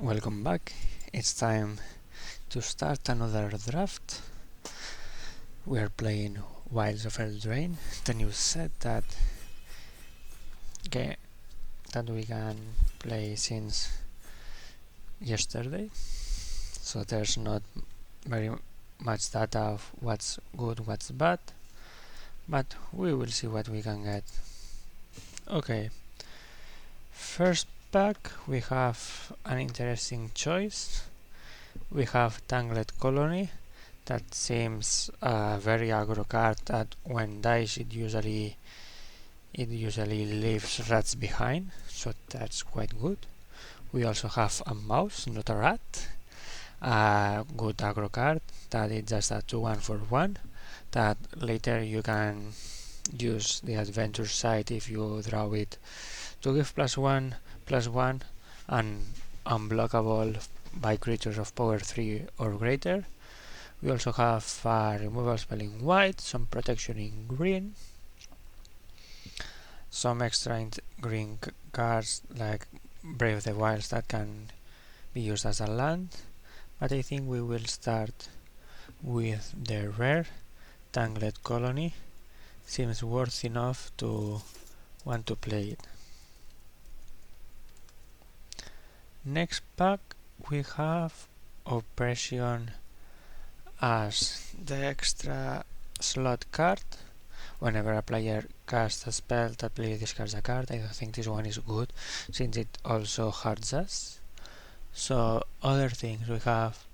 Welcome back. It's time to start another draft. We are playing Wilds of Eldraine, the new set that we can play since yesterday. So there's not very much data of what's good, what's bad, but we will see what we can get. Okay, first pack we have an interesting choice. We have Tangled Colony. That seems a very aggro card that when dies it usually leaves rats behind, so that's quite good. We also have a mouse, not a rat. A good aggro card that is just a 2/1 for 1 that later you can use the adventure side if you draw it to give +1/+1 and unblockable by creatures of power 3 or greater. We also have a removal spell in white, some protection in green, some extra green cards like Brave the Wilds that can be used as a land, but I think we will start with the rare Tangled Colony. Seems worth enough to want to play it. Next pack we have Oppression as the extra slot card. Whenever a player casts a spell, that player discards a card. I don't think this one is good since it also hurts us. So other things, we have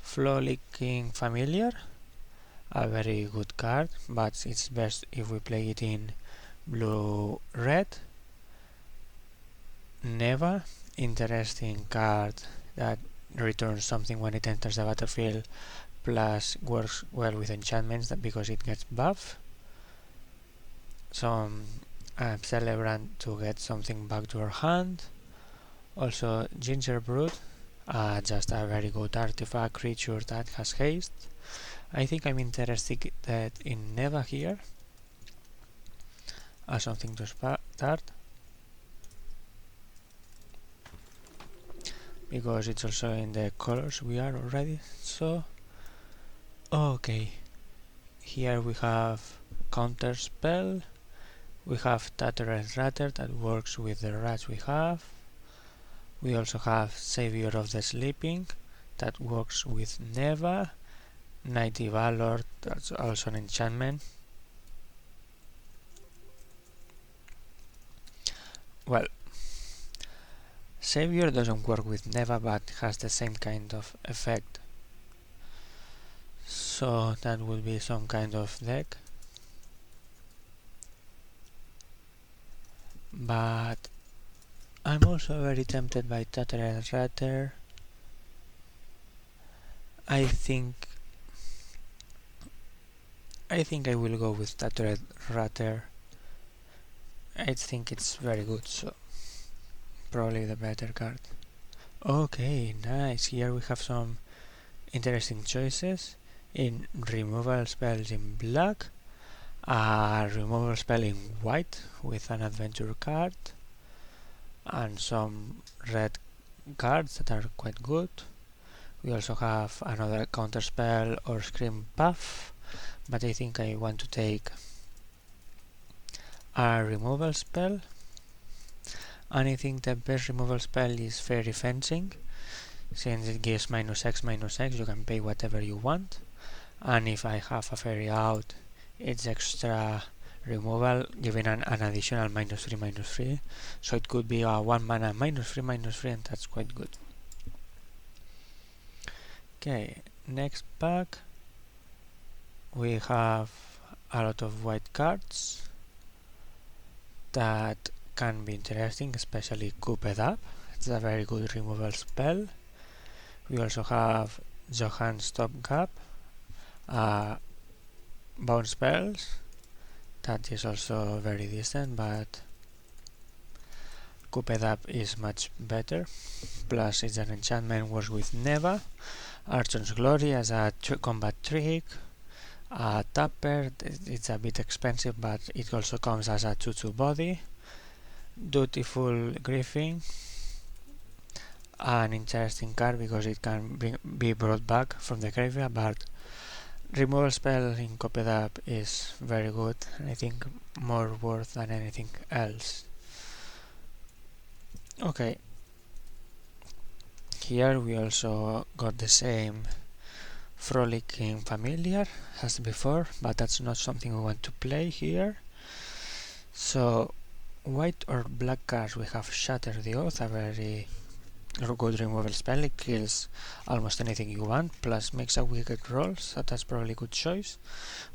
Frolicking Familiar, a very good card, but it's best if we play it in blue-red. Neva, interesting card that returns something when it enters the battlefield, plus works well with enchantments because it gets buff. Some Celebrant to get something back to our hand. Also Gingerbread, just a very good artifact creature that has haste. I think I'm interested in Neva here as something to start, because it's also in the colors we are already. So okay, here we have counter spell. We have Tattered Ratter that works with the rats we have. We also have Savior of the Sleeping that works with Neva. Mighty Valor, that's also an enchantment. Well, Savior doesn't work with Neva but has the same kind of effect, so that would be some kind of deck. But I'm also very tempted by Tattered Ratter. I think I will go with Tattered Ratter. I think it's very good, so probably the better card. Okay, nice. Here we have some interesting choices. In removal spells in black, a removal spell in white with an adventure card, and some red cards that are quite good. We also have another counter spell or scream buff, but I think I want to take a removal spell, and I think the best removal spell is Fairy Fencing, since it gives -X/-X, you can pay whatever you want, and if I have a fairy out, it's extra removal, giving an additional -3/-3, so it could be a 1 mana -3/-3, and that's quite good. Okay, next pack we have a lot of white cards that can be interesting, especially Cooped Up. It's a very good removal spell. We also have Johan's Stopgap, bounce spells, that is also very decent, but Cooped Up is much better. Plus it's an enchantment, works with Neva. Archon's Glory as a combat trick. Tapper, it's a bit expensive, but it also comes as a 2/2 body. Dutiful Griffin, an interesting card because it can be brought back from the graveyard, but removal spell in copied up is very good, and I think more worth than anything else. Okay, here we also got the same frolicking familiar as before, but that's not something we want to play here. So white or black cards, we have Shatter the Oath, a very good removal spell. It kills almost anything you want, plus makes a wicked roll, so that's probably a good choice.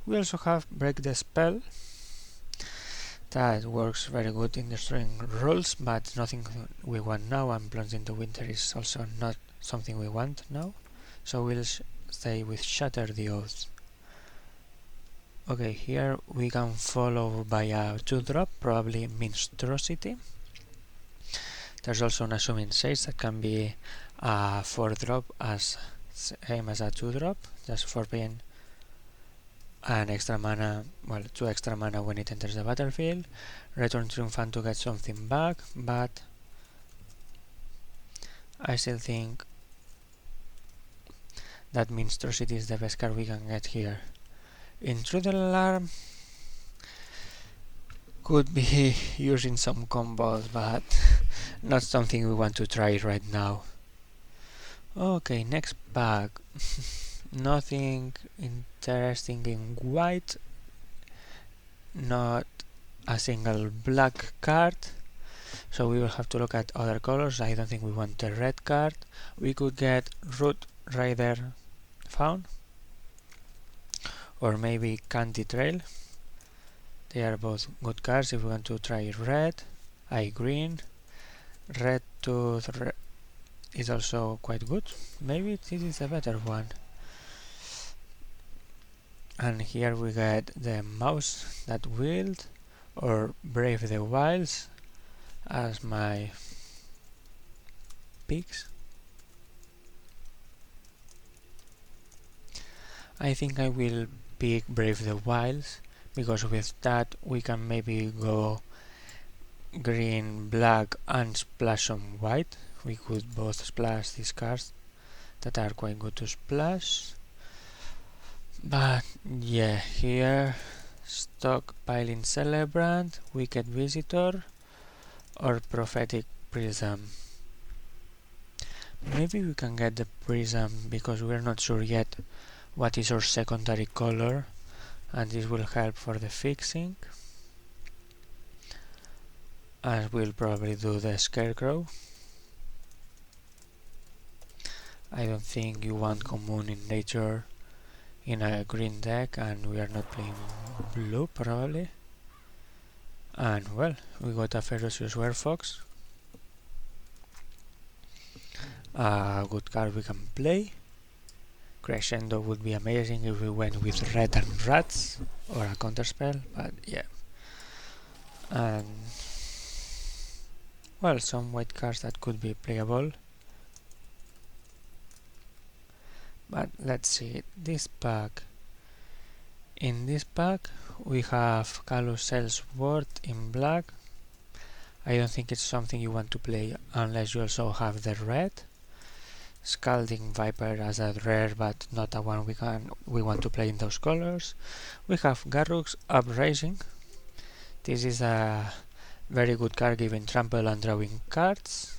We also have Break the Spell, that works very good in destroying rolls, but nothing we want now, and Plunge into Winter is also not something we want now, so we'll stay with Shatter the Oath. Okay, here we can follow by a 2-drop, probably Monstrosity. There's also an Assuming Sage that can be a 4-drop, as same as a 2-drop, just for paying an extra mana, well, 2 extra mana when it enters the battlefield. Return Triumphant to get something back, but I still think that Monstrosity is the best card we can get here. Intruder Alarm could be used in some combos, but not something we want to try right now. Okay, next pack. Nothing interesting in white, not a single black card, so we will have to look at other colors. I don't think we want the red card. We could get Root Rider Faun, or maybe Candy Trail. They are both good cards if we want to try red. Green. Red Tooth is also quite good. Maybe this is a better one. And here we get the Mouse That Willed, or Brave the Wilds as my picks. I think I will pick Brave the Wilds, because with that we can maybe go green, black and splash some white. We could both splash these cards that are quite good to splash. But yeah, here Stockpiling Celebrant, Wicked Visitor or Prophetic Prism. Maybe we can get the Prism because we're not sure yet what is our secondary color, and this will help for the fixing. And we'll probably do the Scarecrow. I don't think you want common in nature in a green deck, and we are not playing blue probably. And well, we got a Ferocious Werewolf, a good card we can play. Crescendo would be amazing if we went with Red and Rats or a counterspell, but yeah. And well, some white cards that could be playable. But let's see, this pack. In this pack we have Calousel's Ward in black. I don't think it's something you want to play unless you also have the red. Scalding Viper as a rare, but not a one we want to play in those colors. We have Garruk's Uprising. This is a very good card giving trample and drawing cards,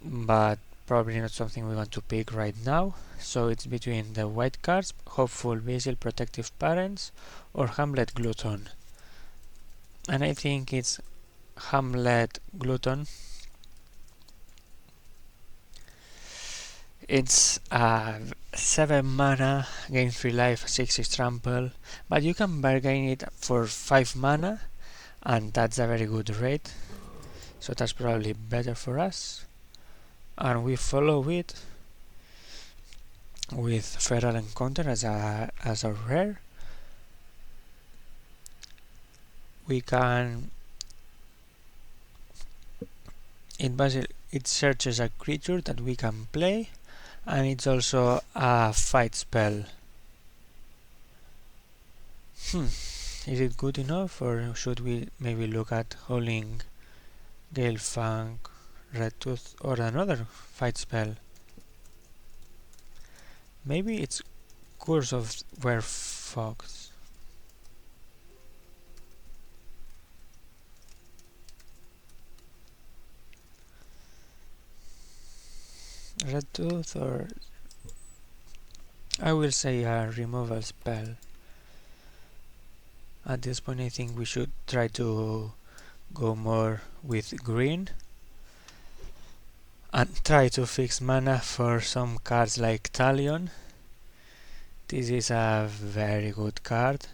but probably not something we want to pick right now. So it's between the white cards, Hopeful Vigil, Protective Parents, or Hamlet Glutton. And I think it's Hamlet Glutton. It's a 7 mana, gain 3 life, 6 trample, but you can bargain it for 5 mana, and that's a very good rate, so that's probably better for us. And we follow it with Feral Encounter as a rare. We can it searches a creature that we can play, and it's also a fight spell. Is it good enough, or should we maybe look at Howling Gale Fang Red Tooth or another fight spell. Maybe it's Curse of Fox. Red Tooth, or I will say a removal spell. At this point I think we should try to go more with green and try to fix mana for some cards like Talion. This is a very good card.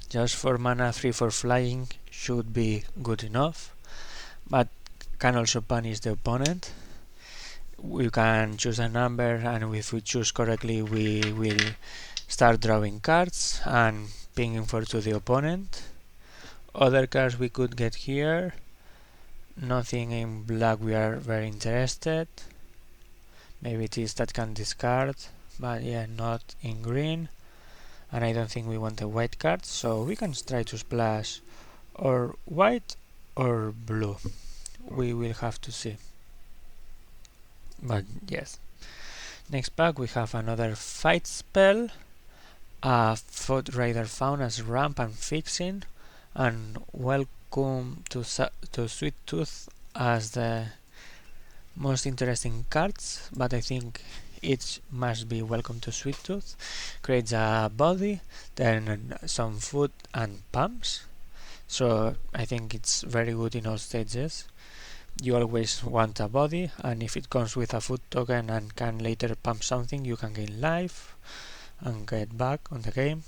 Just for mana 3 for flying should be good enough, but can also punish the opponent. We can choose a number, and if we choose correctly we will start drawing cards and pinging for to the opponent. Other cards we could get here, nothing in black we are very interested. Maybe it is that can discard, but yeah, not in green. And I don't think we want a white card, so we can try to splash or white or blue. We will have to see. But yes. Next pack we have another fight spell. A Foot Rider found as ramp and fixing, and welcome to Sweet Tooth as the most interesting cards, but I think each must be welcome to Sweet Tooth. Creates a body, then some foot and pumps, so I think it's very good in all stages. You always want a body, and if it comes with a foot token and can later pump something, you can gain life and get back on the game.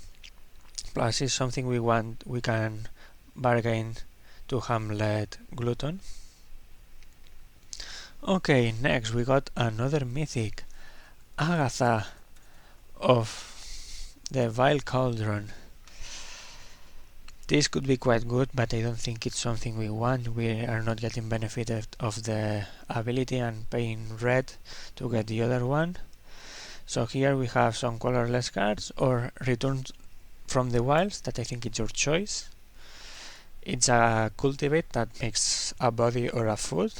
Plus is something we want, we can bargain to Hamlet Glutton. Okay, next we got another mythic, Agatha of the Vile Cauldron. This could be quite good, but I don't think it's something we want. We are not getting benefit of the ability and paying red to get the other one. So here we have some colorless cards or return from the wilds, that I think it's your choice. It's a cultivate that makes a body or a foot,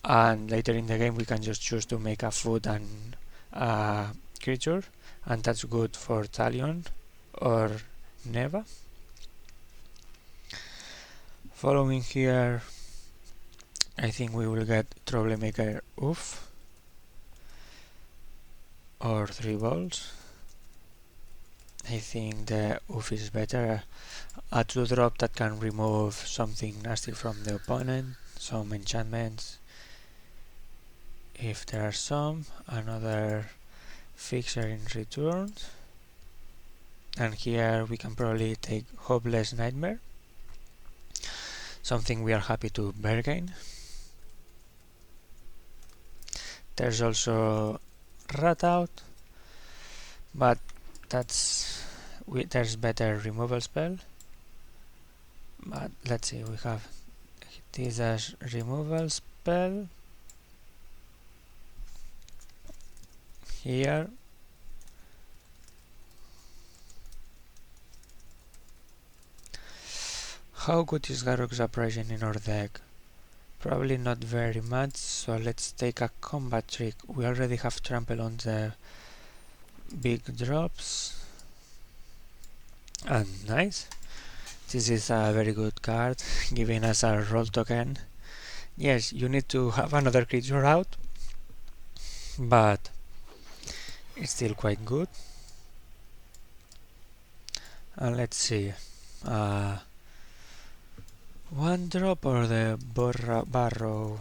and later in the game we can just choose to make a foot and a creature, and that's good for Talion or Neva. Following here I think we will get Troublemaker Oof or 3 balls. I think the Oof is better. A 2-drop that can remove something nasty from the opponent, some enchantments if there are some, another fixer in return, and here we can probably take Hopeless Nightmare, something we are happy to bargain. There's also Rat Out, but there's better removal spell. But let's see, we have this as removal spell. Here how good is Garruk's Uprising in our deck? Probably not very much, so let's take a combat trick. We already have trample on the big drops, and nice. This is a very good card, giving us a roll token. Yes, you need to have another creature out, but it's still quite good. And let's see, 1-drop or the Barrow?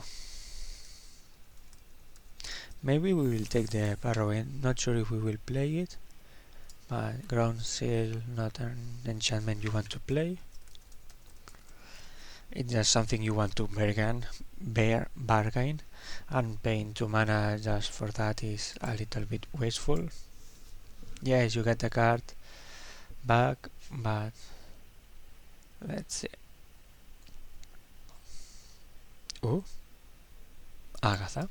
Maybe we will take the Barrow in, not sure if we will play it, but Ground Seal, not an enchantment you want to play. It's just something you want to bargain, and paying 2 mana just for that is a little bit wasteful. Yes, you get the card back, but let's see. Oh, Agatha.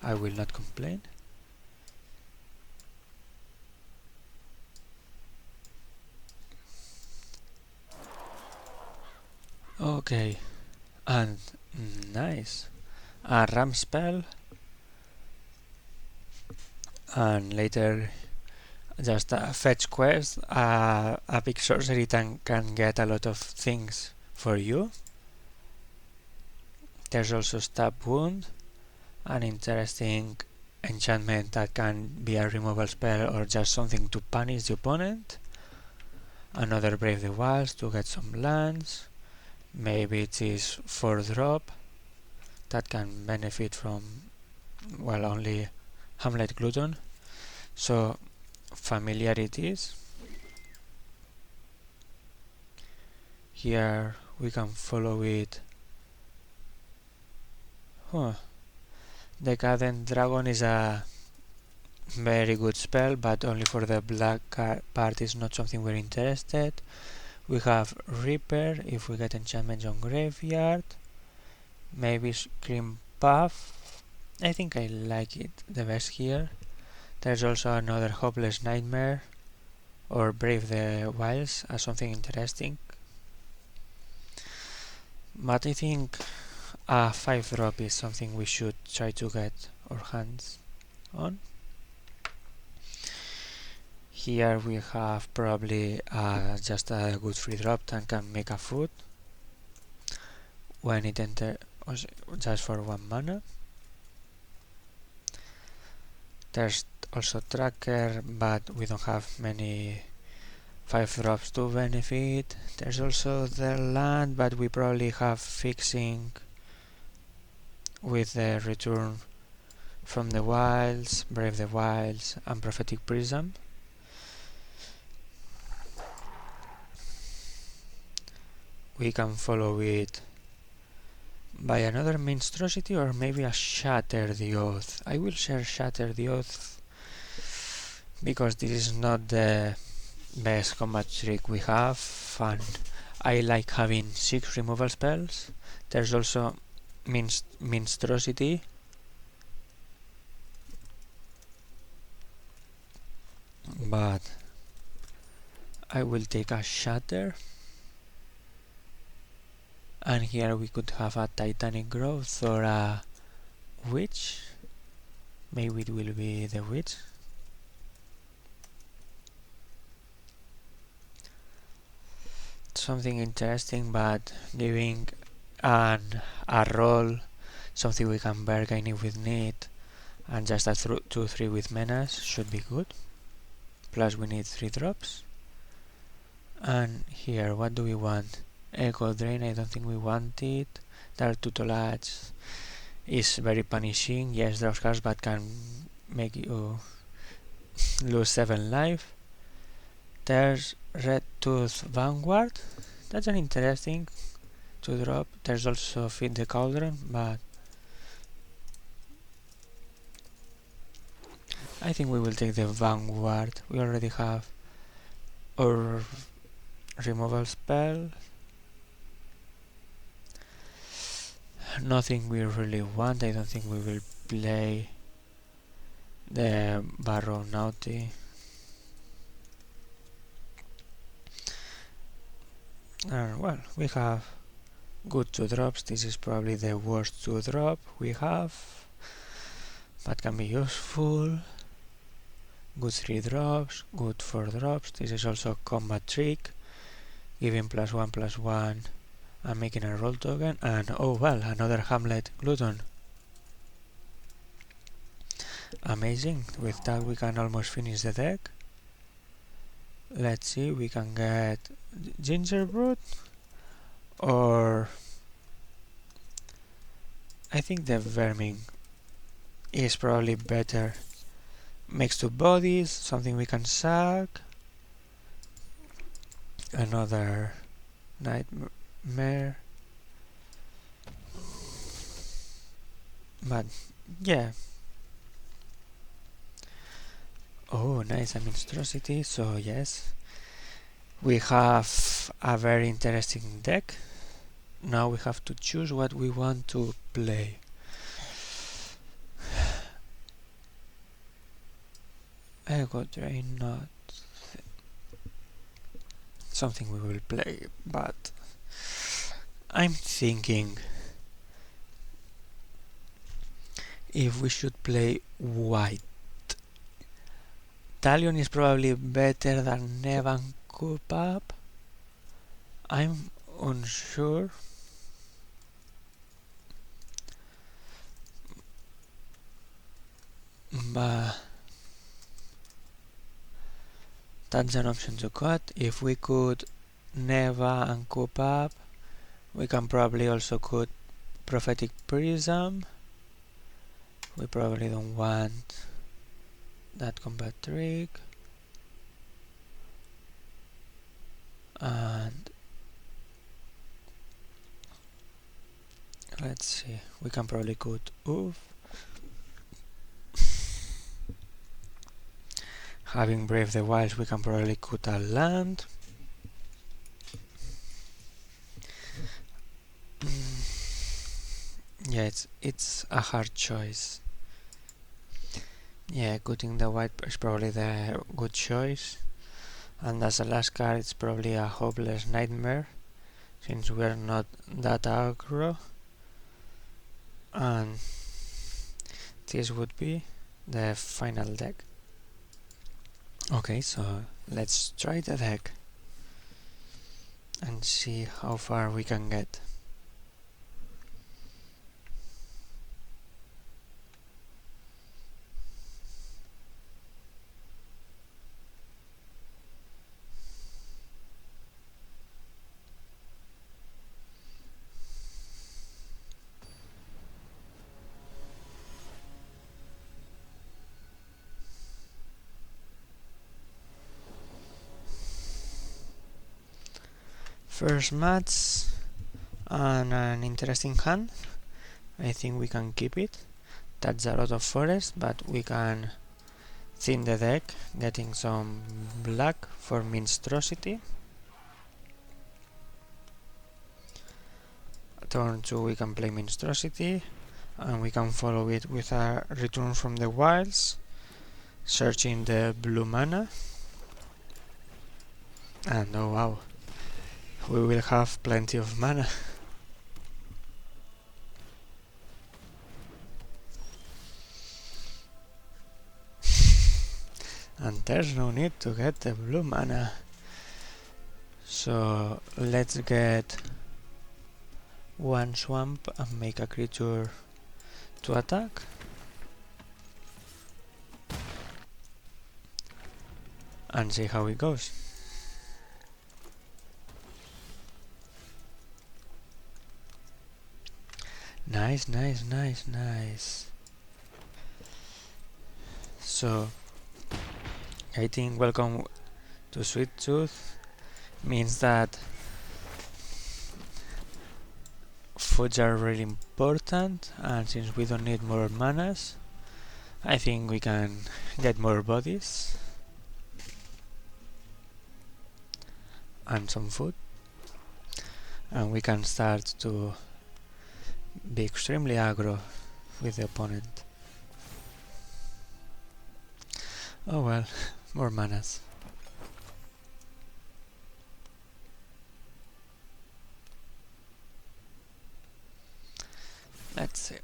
I will not complain. Okay, And nice. A ram spell, and later just a fetch quest. A big sorcery tank can get a lot of things for you. There's also stab wound, an interesting enchantment that can be a removal spell or just something to punish the opponent. Another Brave the Wilds to get some lands. Maybe it is 4-drop that can benefit from, well, only Hamlet Glutton. So familiarities. Here we can follow it. Decadent Dragon is a very good spell, but only for the black part is not something we're interested. We have Reaper if we get enchantments on Graveyard. Maybe Scream Puff. I think I like it the best here. There's also another Hopeless Nightmare or Brave the Wilds as something interesting. But I think a 5-drop is something we should try to get our hands on. Here we have probably just a good free drop that can make a food when it enters just for 1 mana. There's also Tracker, but we don't have many 5-drops to benefit. There's also the land, but we probably have Fixing with the Return from the Wilds, Brave the Wilds, and Prophetic Prism. We can follow it by another Monstrosity or maybe a Shatter the Oath. I will share Shatter the Oath because this is not the best combat trick we have, and I like having 6 removal spells. There's also Monstrosity, but I will take a Shatter. And here we could have a Titanic Growth or a Witch. Maybe it will be the Witch. Something interesting, but giving a roll, something we can bargain if we need, and just a 2-3 with menace should be good. Plus we need 3 drops. And here, what do we want? Echo Drain, I don't think we want it. Dark Tutelage is very punishing. Yes, draws cards, but can make you lose 7 life. There's Red Tooth Vanguard. That's an interesting 2-drop. There's also Feed the Cauldron, but I think we will take the Vanguard. We already have our removal spell. Nothing we really want. I don't think we will play the Barrow Naughty. Well, we have good 2-drops. This is probably the worst 2-drop we have, but can be useful. Good 3-drops, good 4-drops. This is also a combat trick, giving +1/+1 and making a roll token. And oh well, another Hamlet Glutton. Amazing. With that we can almost finish the deck. Let's see, we can get Gingerbread, or I think the Vermin is probably better. Makes 2 bodies, something we can sack. Another Nightmare. But yeah. Oh, nice, a Monstrosity. So yes, we have a very interesting deck. Now we have to choose what we want to play. Echo Drain, not something we will play, but I'm thinking if we should play white. Talion is probably better than Neva and Coop Up. I'm unsure. But that's an option to cut. If we could Neva and Coop Up, we can probably also cut Prophetic Prism. We probably don't want that combat trick. And let's see, we can probably cut Oof. Having Brave the Wilds, we can probably cut a land. Yeah, it's a hard choice. Yeah, cutting the white is probably the good choice. And as a last card, it's probably a Hopeless Nightmare, since we're not that aggro. And this would be the final deck. Okay, so let's try the deck and see how far we can get. First match and an interesting hand. I think we can keep it. That's a lot of forest, but we can thin the deck, getting some black for Monstrosity. Turn 2 we can play Monstrosity, and we can follow it with a Return from the Wilds, searching the blue mana. And oh wow, we will have plenty of mana. And there's no need to get the blue mana. So let's get one swamp and make a creature to attack. And see how it goes. Nice, nice, nice, nice. So I think welcome to Sweet Tooth means that foods are really important, and since we don't need more manas, I think we can get more bodies and some food, and we can start to be extremely aggro with the opponent. Oh well, more manas. Let's see.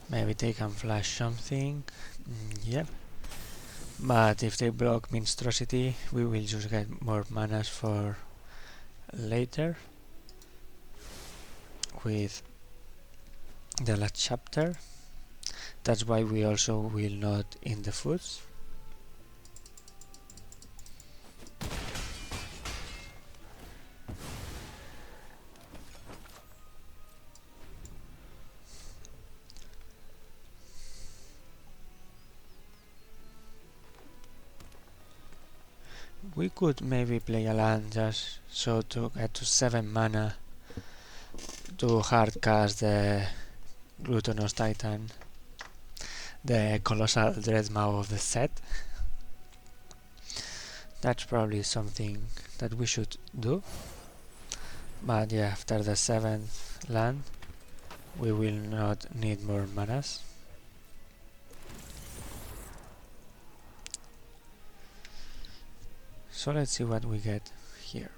Maybe they can flash something. Yep. But if they block Monstrosity, we will just get more manas for later with the last chapter. That's why we also will not in the foods. We could maybe play a land just so to get to 7 mana to hardcast the Glutinous Titan, the Colossal Dreadmaw of the set. That's probably something that we should do. But yeah, after the 7th land, we will not need more manas. So let's see what we get here.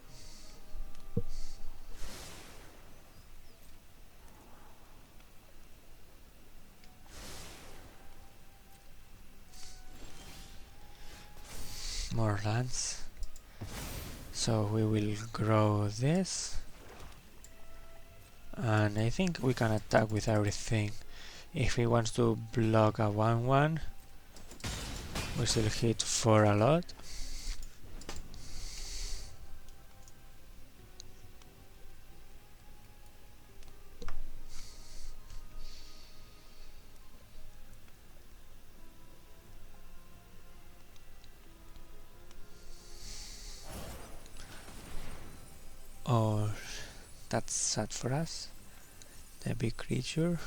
more lands, so we will grow this, and I think we can attack with everything. If he wants to block a 1-1, we still hit for a lot. Oh, that's sad for us. The big creature.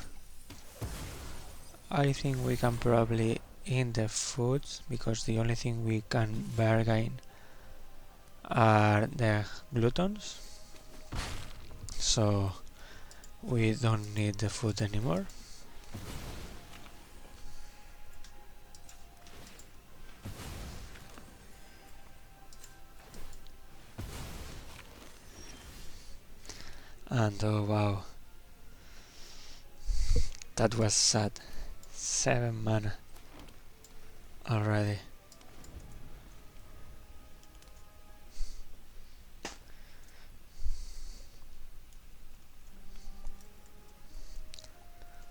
I think we can probably eat the foods, because the only thing we can bargain are the gluttons. So we don't need the food anymore. And oh wow, that was sad. 7 mana already.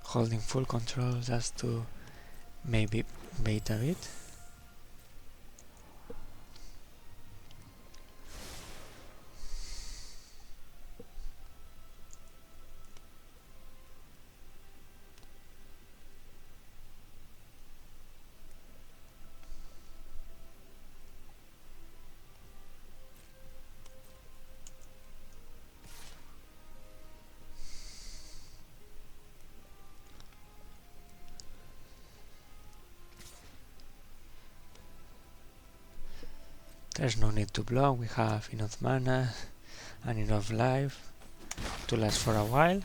Holding full control just to maybe bait a bit. There's no need to block, we have enough mana and enough life to last for a while.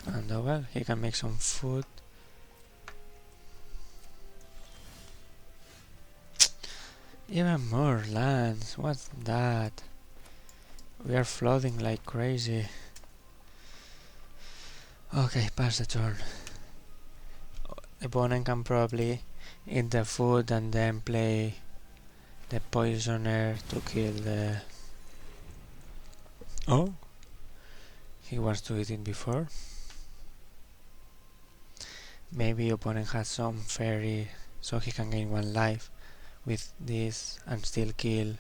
And oh well, he can make some food. Even more lands, what's that? We are flooding like crazy. Okay, pass the turn. The opponent can probably eat the food and then play the poisoner to kill the... Oh! He wants to eat it before. Maybe opponent has some fairy so he can gain 1 life with this and still kill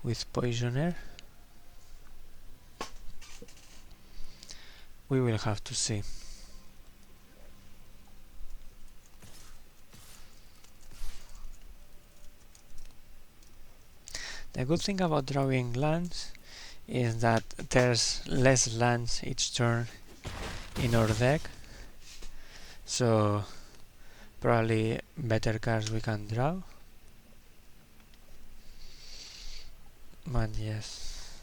with poisoner. We will have to see. The good thing about drawing lands is that there's less lands each turn in our deck, so probably better cards we can draw. But yes,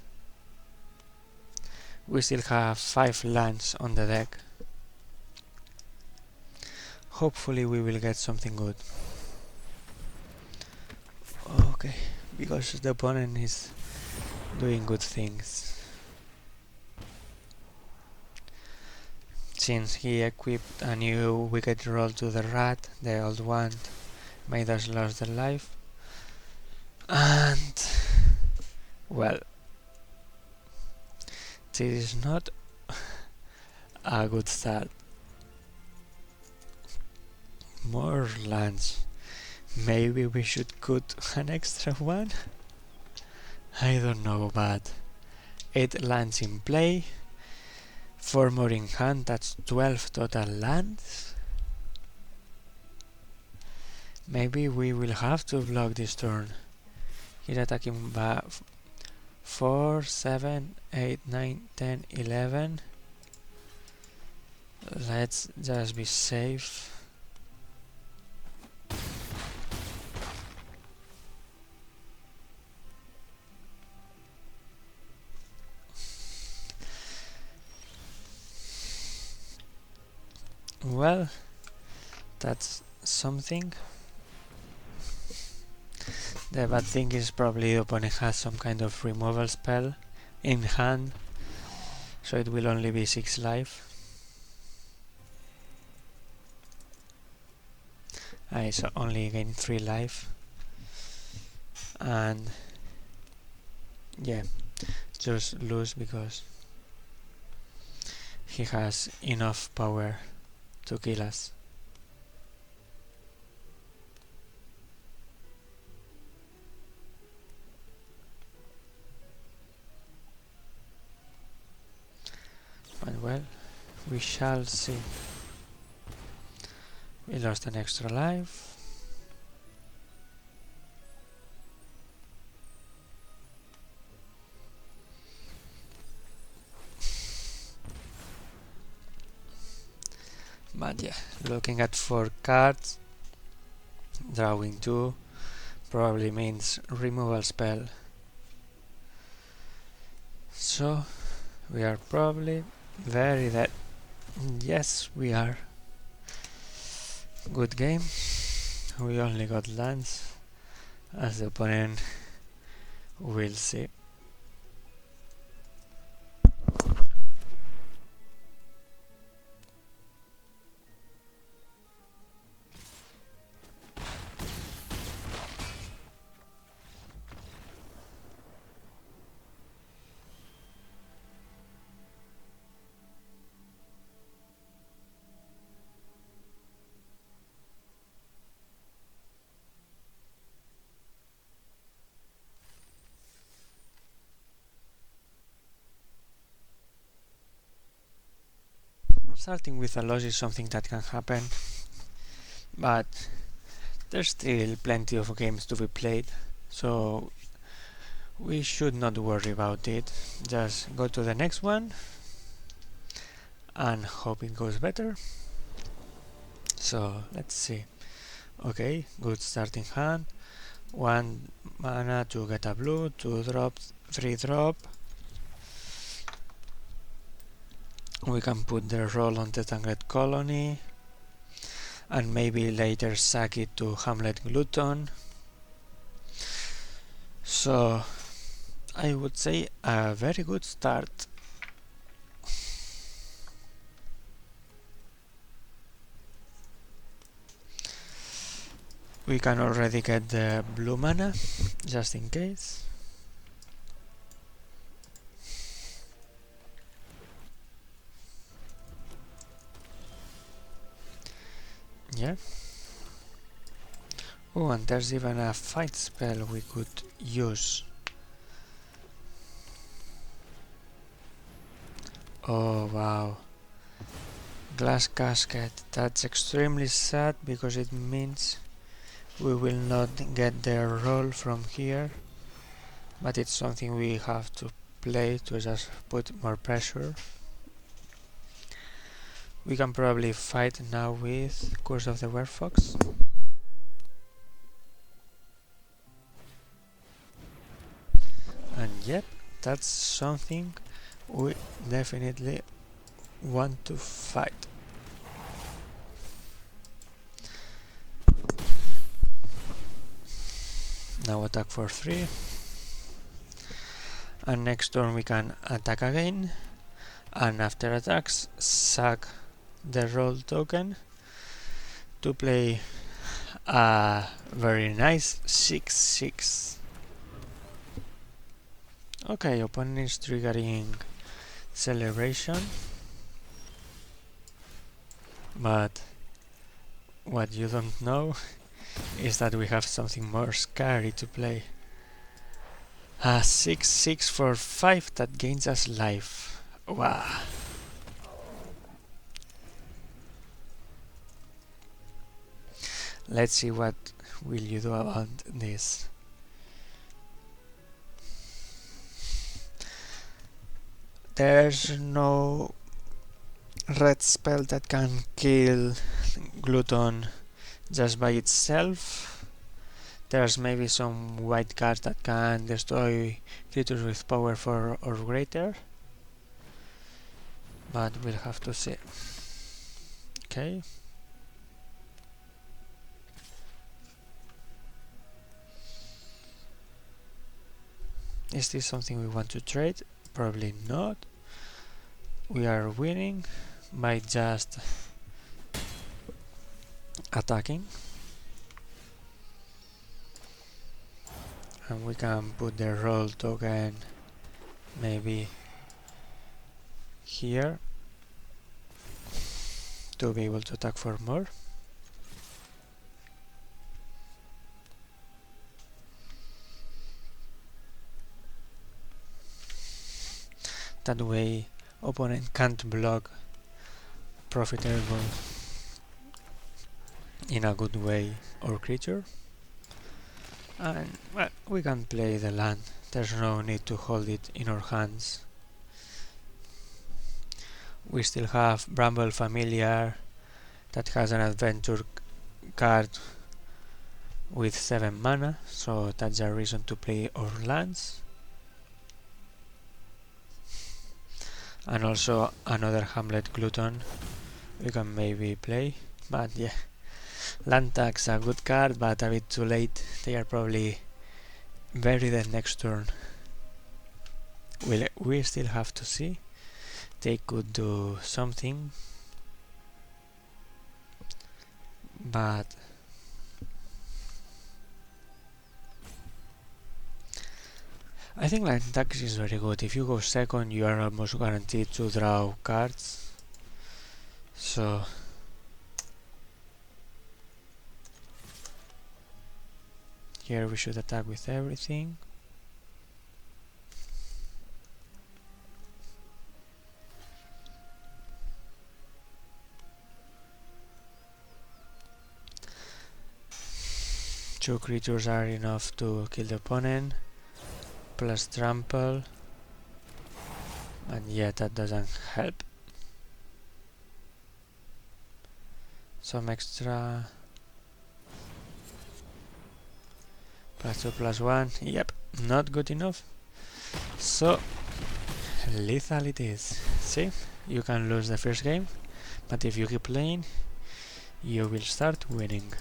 we still have 5 lands on the deck. Hopefully we will get something good. Okay, because the opponent is doing good things. Since he equipped a new wicked roll to the rat, the old one made us lose the life. And well, this is not a good start. More lands. Maybe we should cut an extra one? I don't know, but 8 lands in play, 4 more in hand, that's 12 total lands. Maybe we will have to block this turn. He's attacking by 4, 7, 8, 9, 10, 11. Let's just be safe. Well, that's something. The bad thing is probably the opponent has some kind of removal spell in hand, so it will only be 6 life. nice, only gain 3 life. And yeah, just lose because he has enough power to kill us. But well, we shall see. We lost an extra life. But yeah, looking at 4 cards, drawing 2 probably means removal spell. So we are probably very dead. Yes, we are. Good game. We only got lands, as the opponent will see. Starting with a loss is something that can happen, but there's still plenty of games to be played, so we should not worry about it. Just go to the next one and hope it goes better. So let's see. Okay, good starting hand. 1 mana to get a blue, 2 drop, 3 drop. We can put the roll on the Tangled Colony and maybe later sack it to Hamlet Glutton. So I would say a very good start. We can already get the blue mana, just in case. Yeah. Oh, and there's even a fight spell we could use. Oh wow. Glass Casket. That's extremely sad because it means we will not get the roll from here. But it's something we have to play to just put more pressure. We can probably fight now with Curse of the Werewolf. And yep, that's something we definitely want to fight. Now attack for 3. And next turn we can attack again. And after attacks, sack the roll token to play a very nice 6/6. Okay, opponent is triggering Celebration, but what you don't know is that we have something more scary to play. A 6/6 for 5 that gains us life. Wow. Let's see what will you do about this. There's no red spell that can kill Glutton just by itself. There's maybe some white cards that can destroy creatures with power 4 or greater, but we'll have to see. Okay. Is this something we want to trade? Probably not. We are winning by just attacking. And we can put the roll token maybe here to be able to attack for more. That way opponent can't block profitable in a good way or creature. And well, we can play the land, there's no need to hold it in our hands. We still have Bramble Familiar that has an adventure card with 7 mana, so that's a reason to play our lands. And also another Hamlet Gluton we can maybe play, but yeah, land tax a good card, but a bit too late. They are probably very dead next turn. We still have to see. They could do something, but I think land tax is very good. If you go second, you are almost guaranteed to draw cards. So here we should attack with everything. Two creatures are enough to kill the opponent, plus trample, and yeah, that doesn't help. Some extra +2/+1, yep, not good enough. So lethal it is. See, you can lose the first game, but if you keep playing, you will start winning.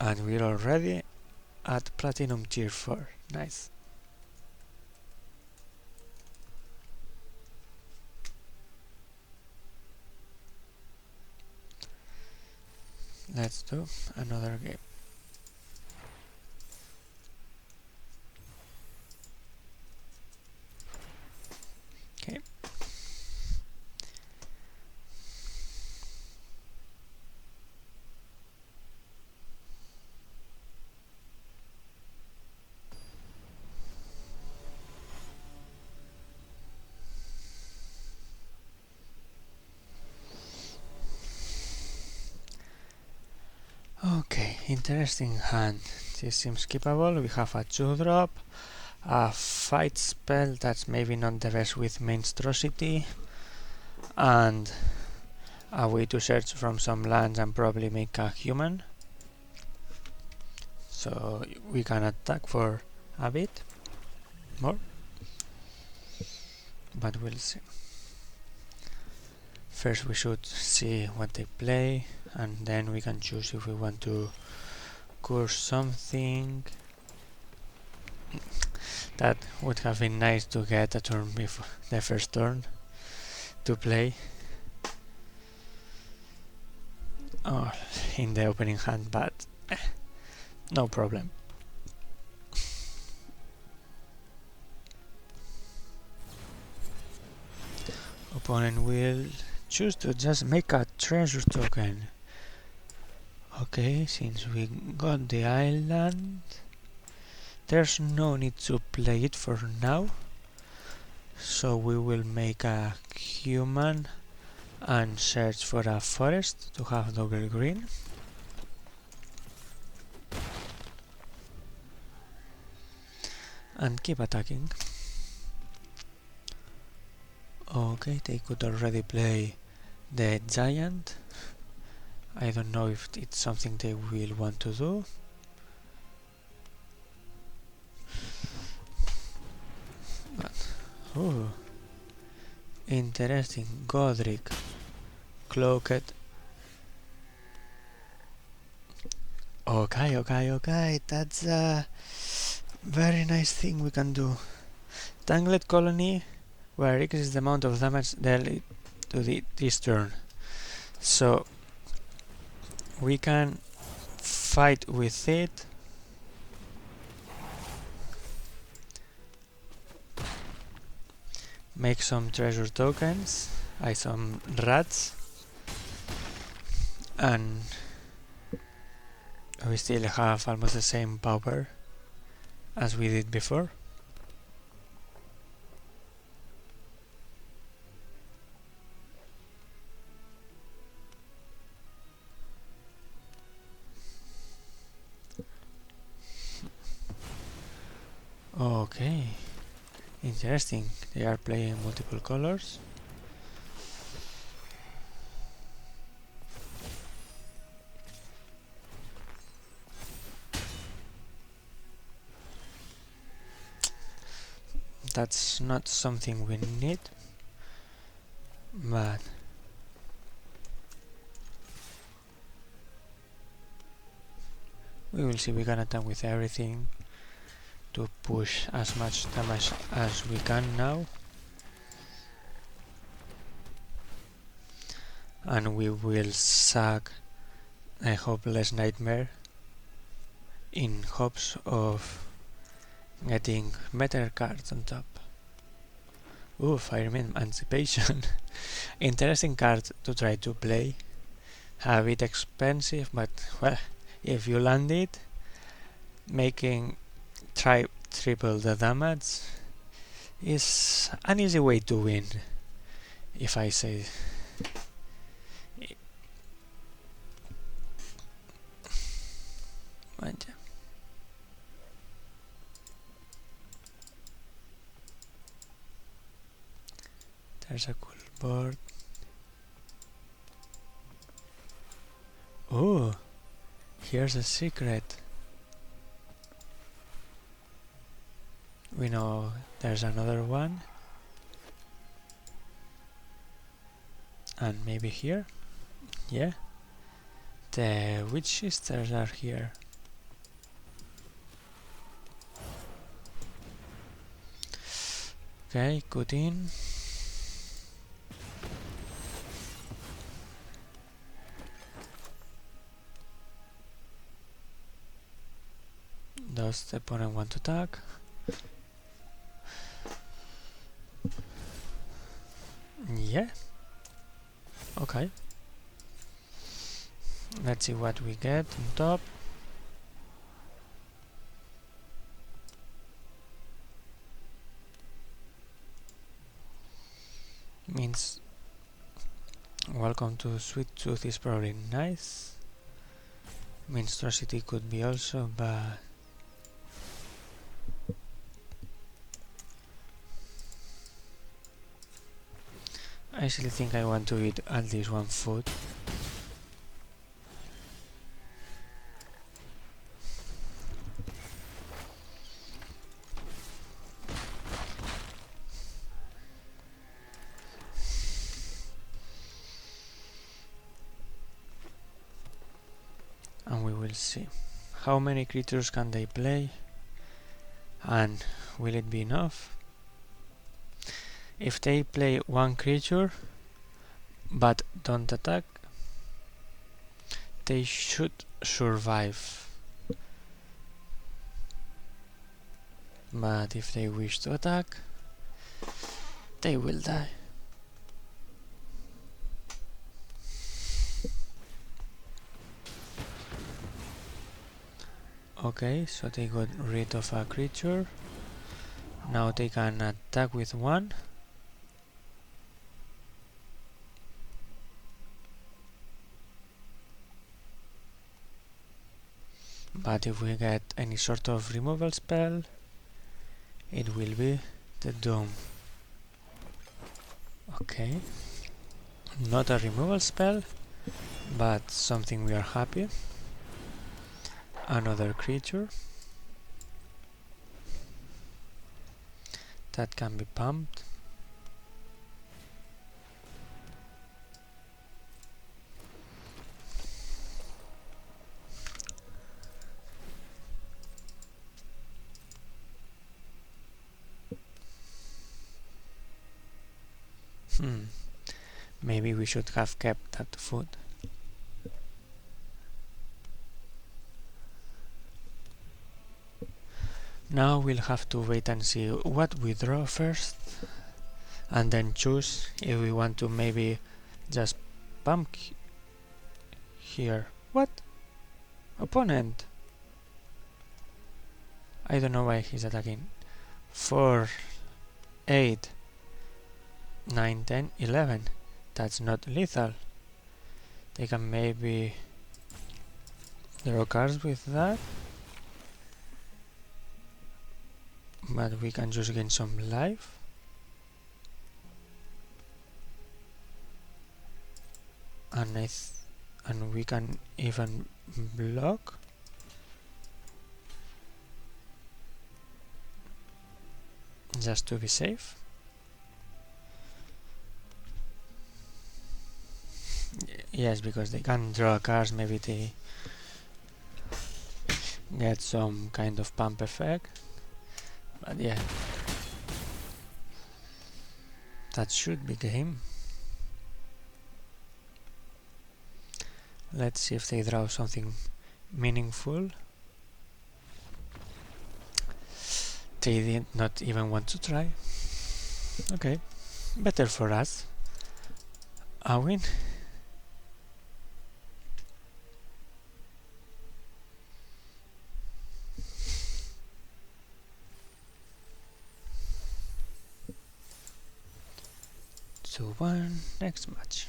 And we're already at Platinum Tier 4, nice. Let's do another game. Okay. Okay, interesting hand. This seems skippable. We have a 2-drop, a fight spell that's maybe not the best with monstrosity, and a way to search from some lands and probably make a human. So we can attack for a bit more, but we'll see. First we should see what they play, and then we can choose if we want to curse something. That would have been nice to get a turn before the first turn to play. Oh, in the opening hand, but no problem. Opponent will choose to just make a treasure token. Okay, since we got the island, there's no need to play it for now. So we will make a human and search for a forest to have double green. And keep attacking. Okay, they could already play the giant. I don't know if it's something they will want to do. But, ooh, interesting. Godric, Cloaked. Okay, that's a very nice thing we can do. Tangled Colony, where X is the amount of damage dealt to this turn. So we can fight with it make some treasure tokens, some rats, and we still have almost the same power as we did before. Okay, interesting. They are playing multiple colors. That's not something we need, but we will see. We can attack with everything to push as much damage as we can now, and we will sack a hopeless nightmare in hopes of getting better cards on top. Oof, I remember Emancipation. Interesting card to try to play. A bit expensive, but well, if you land it, making triple the damage is an easy way to win, if I say. There's a cool board. Oh, here's a secret. We know there's another one. And maybe here? Yeah. The witch sisters are here. Okay, cut in. Does the opponent want to attack? Yeah. Okay. Let's see what we get on top. Means welcome to Sweet Tooth is probably nice. Monstrosity could be also, but I actually think I want to eat at least one food. And we will see how many creatures can they play, and will it be enough? If they play one creature but don't attack, they should survive. But if they wish to attack, they will die. Okay, so they got rid of a creature. Now they can attack with one. But if we get any sort of removal spell, it will be the Doom. Okay, not a removal spell, but something we are happy. Another creature that can be pumped. Maybe we should have kept that food. Now we'll have to wait and see what we draw first, and then choose if we want to maybe just pump here. What? Opponent! I don't know why he's attacking. 4, 8, 9, 10, 11. That's not lethal. They can maybe draw cards with that. But we can just gain some life. And we can even block. Just to be safe. Yes, because they can draw cards, maybe they get some kind of pump effect. But yeah, that should be game. Let's see if they draw something meaningful. They did not even want to try. Okay, better for us. A win. So 1, next match.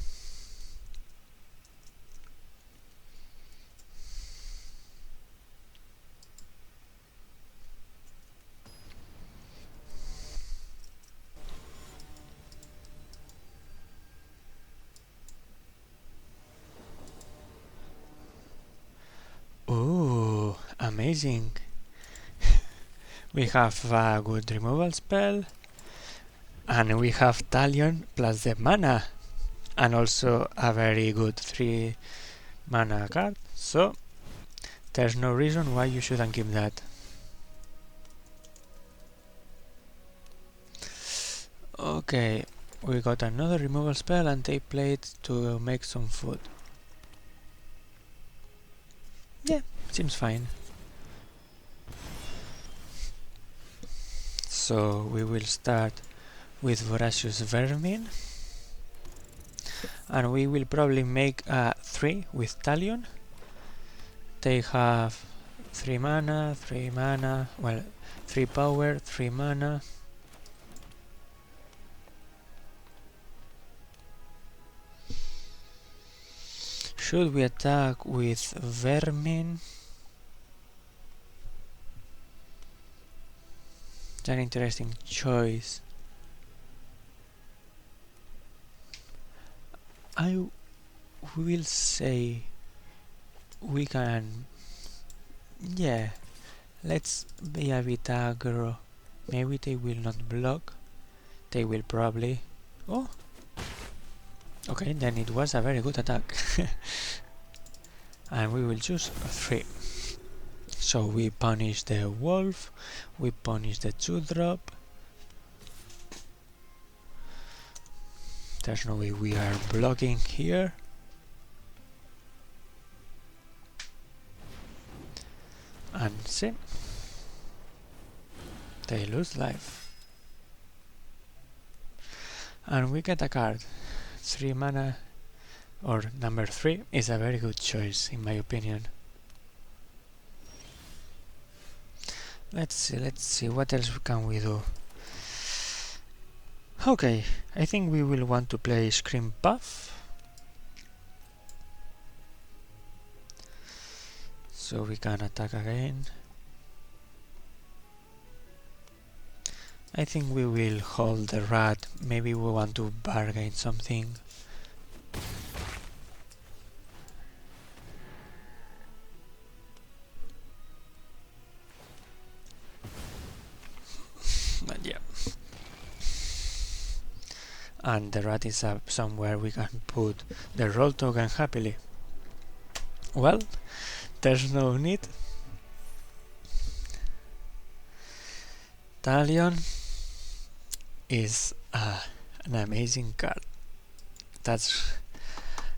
Oh, amazing. We have a good removal spell, and we have Talion plus the mana, and also a very good 3 mana card, so there's no reason why you shouldn't keep that. Okay, we got another removal spell and they played to make some food. Yeah, seems fine. So we will start with Voracious Vermin, and we will probably make a 3 with Talion. They have 3 mana, 3 mana, well, 3 power, 3 mana. Should we attack with Vermin? It's an interesting choice. I will say we can... yeah, let's be a bit aggro. Maybe they will not block. They will probably... oh! Okay, then it was a very good attack. And we will choose 3. So we punish the wolf, we punish the 2-drop. There's no way we are blocking here. And see, they lose life. And we get a card. 3 mana, or number 3 is a very good choice in my opinion. Let's see, what else can we do? Okay, I think we will want to play Scream Puff. So we can attack again. I think we will hold the rat, maybe we want to bargain something. But yeah. And the rat is up somewhere we can put the roll token happily. Well, there's no need. Talion is an amazing card. That's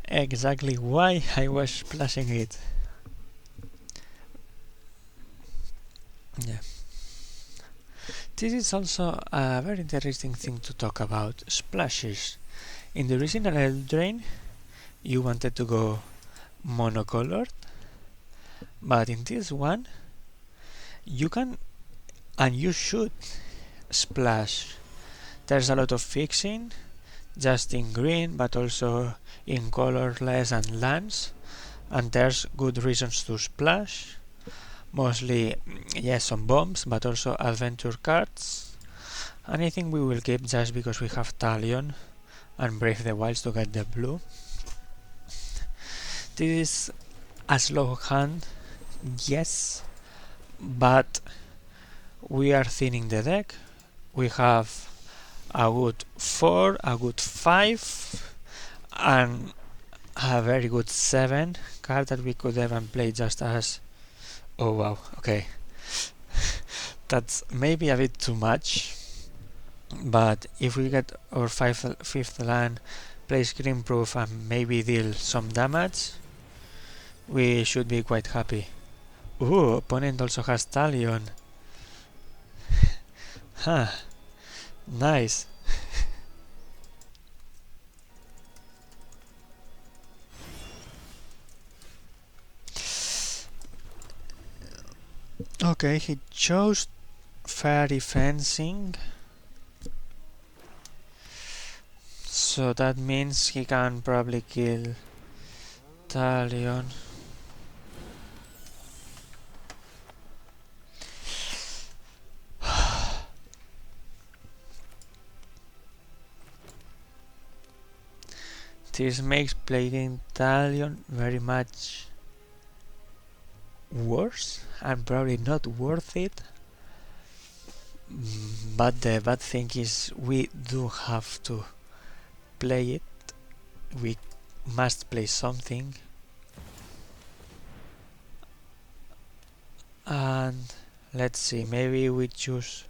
exactly why I was splashing it. Yeah. This is also a very interesting thing to talk about, splashes. In the original Eldraine, you wanted to go monocolored, but in this one, you can and you should splash. There's a lot of fixing, just in green, but also in colorless and lands, and there's good reasons to splash. Mostly, yes, some bombs, but also adventure cards. And I think we will keep just because we have Talion and Brave the Wilds to get the blue. This is a slow hand, yes, but we are thinning the deck. We have a good 4, a good 5, and a very good 7 card that we could even play just as... Oh wow, okay. That's maybe a bit too much, but if we get our 5th land, play screen proof and maybe deal some damage, we should be quite happy. Ooh, opponent also has Talion. Huh, nice. Okay, he chose fairy fencing, so that means he can probably kill Talion. This makes playing Talion very much worse and probably not worth it. But the bad thing is we do have to play it. We must play something. And let's see, maybe we choose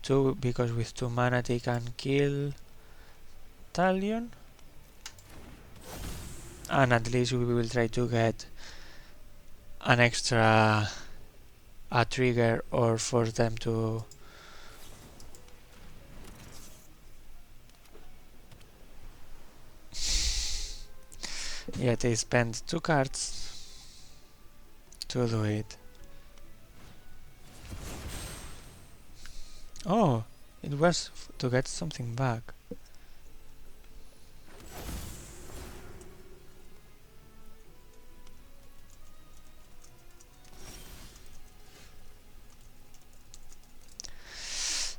2 because with 2 mana they can kill Talion. And at least we will try to get an extra a trigger or force them to yeah, they spend 2 cards to do it. Oh, it was to get something back.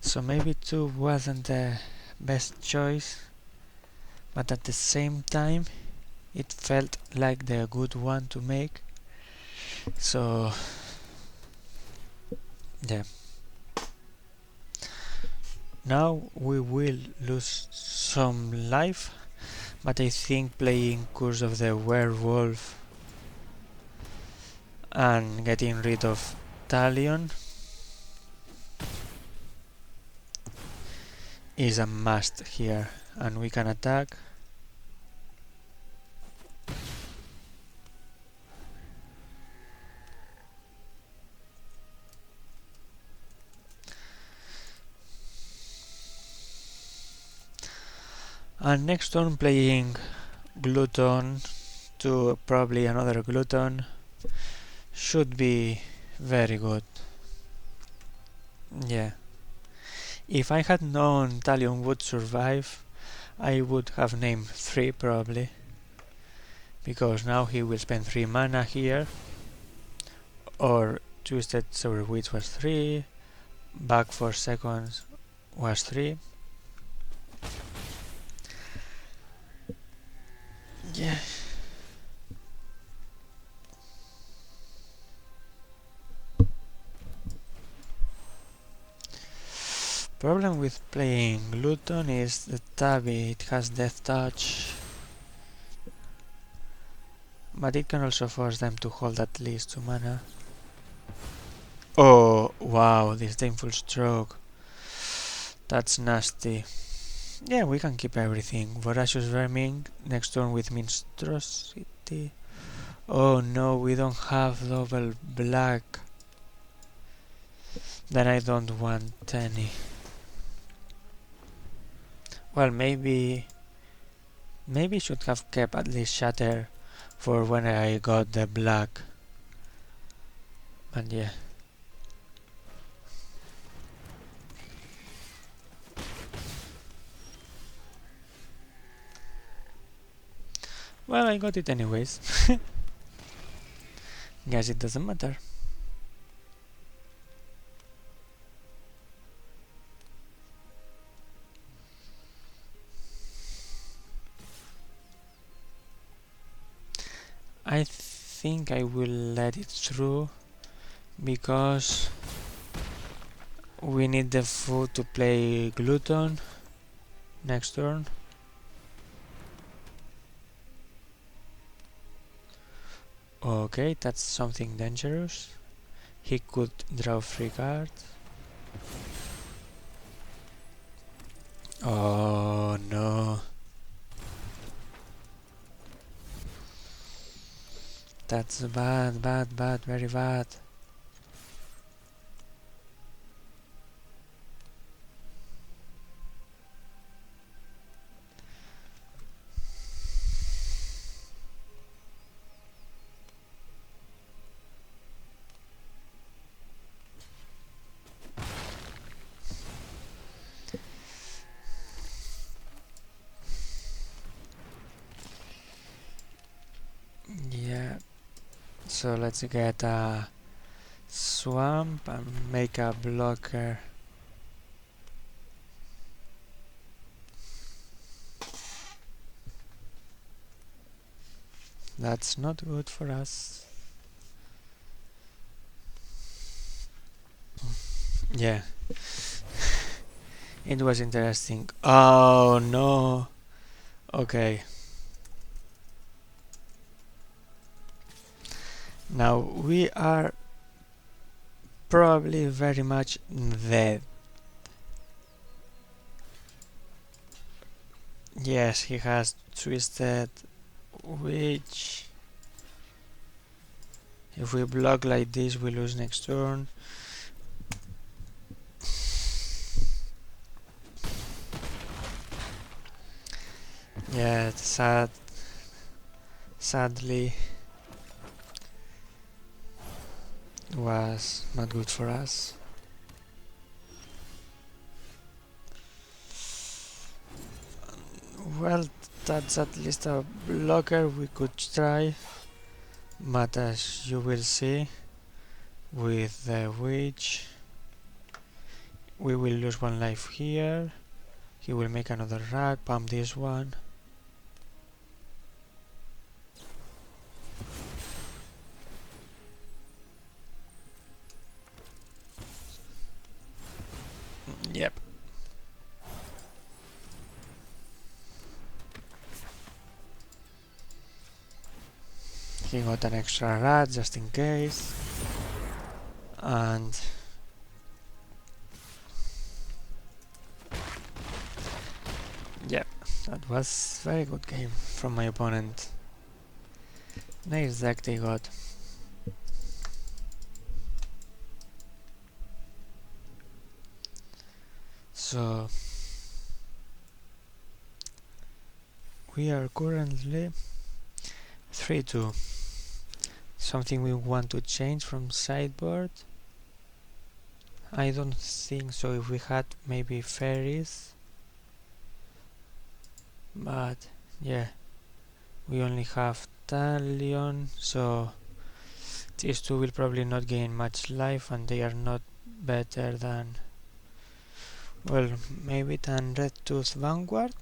So maybe 2 wasn't the best choice, but at the same time it felt like the good one to make. So yeah. Now we will lose some life, but I think playing Curse of the Werewolf and getting rid of Talion is a must here, and we can attack. And next turn playing Glutton to probably another Glutton should be very good. Yeah. If I had known Talion would survive, I would have named 3 probably, because now he will spend 3 mana here, or Twisted Sour Witch was 3, back for seconds was 3. Yeah. Problem with playing Glutton is the Tabby, it has Death Touch, but it can also force them to hold at least 2 mana. Oh wow, this Disdainful Stroke, that's nasty. Yeah, we can keep everything. Voracious Vermin next turn with Monstrosity. Oh no, we don't have double black. then I don't want any. Well, maybe should have kept at least Shatter for when I got the black. But yeah. Well, I got it anyways. Guess it doesn't matter. I think I will let it through because we need the food to play Glutton next turn. Okay, that's something dangerous. He could draw 3 cards. Oh no. That's bad, very bad. Yeah, so let's get a swamp and make a blocker. That's not good for us. Yeah. It was interesting. Oh no. Okay. Now we are probably very much dead. Yes, he has twisted witch. If we block like this, we lose next turn. Yeah, it's sadly was not good for us. Well, that's at least a blocker we could try, but as you will see, with the witch, we will lose 1 life here. He will make another rack, pump this one. Yep. He got an extra rat just in case. And yeah, that was very good game from my opponent. Nice deck they got. So we are currently 3-2. Something we want to change from sideboard? I don't think so. If we had maybe fairies, but yeah, we only have Talion, so these two will probably not gain much life, and they are not better than, well, maybe than Red Tooth Vanguard.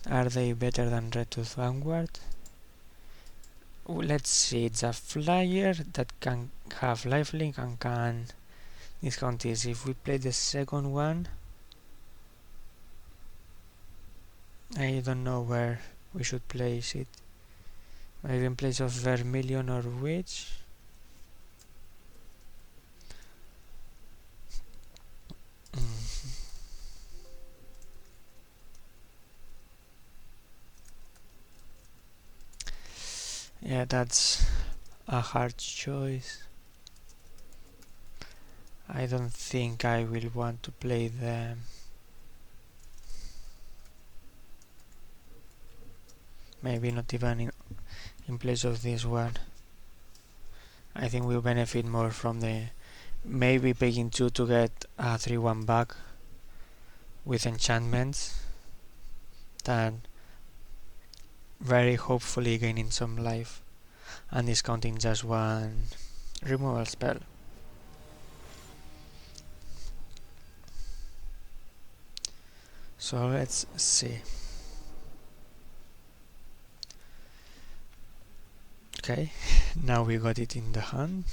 Are they better than Red Tooth Vanguard? Let's see, it's a flyer that can have lifelink and can discount this. If we play the second one, I don't know where we should place it. Maybe in place of Vermilion or Witch. Yeah, that's a hard choice. I don't think I will want to play them. Maybe not even in place of this one. I think we'll benefit more from the maybe paying 2 to get a 3-1 back with enchantments than very hopefully gaining some life and discounting just one removal spell. So let's see. Okay, now we got it in the hand.